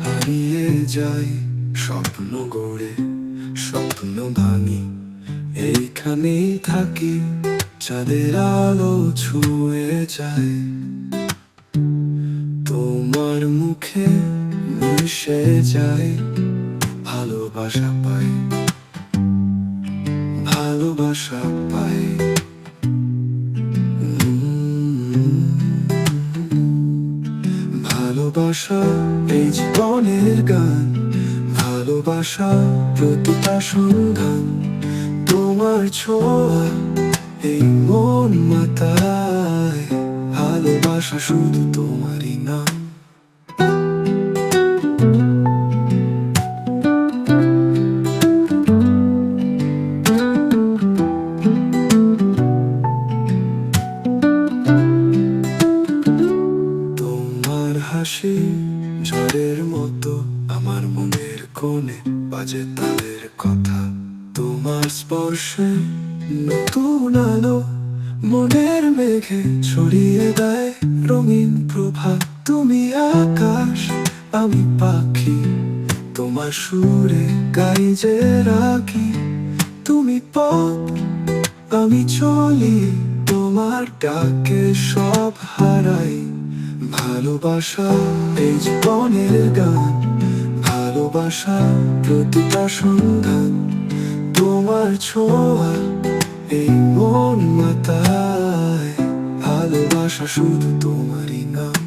হারিয়ে যাই, স্বপ্ন গড়ে স্বপ্ন ভাঙি, এইখানেই থাকি, চাঁদের আলো ছুঁয়ে যায়। তোমার মুখে মিশে যায়, ভালোবাসা পাই, ভালোবাসা পাই। ভালোবাসা এই জীবনের গান, ভালোবাসা প্রতিটা সন্ধান, তোমার ছোঁয়া এই মন মাতায়, ভালোবাসা শুধু তোমারই নাম। তোমার হাসি ঝড়ের মতো আমার মনের কোণে বাজে তাদের কথা, তোমার স্পর্শে নতুন আলো মনের মেঘে ছড়িয়ে দেয় রঙিন প্রভাত। তুমি আকাশ আমি পাখি, তোমার সুরে গাই যে রাখি, তুমি পথ আমি চলি, তোমার ডাকে সব হারাই। ভালোবাসা এই জীবনের গান, ভালোবাসা প্রতিটা সন্ধান, তোমার ছোঁয়া এই মন মাতায়, ভালোবাসা শুধু তোমারই নাম।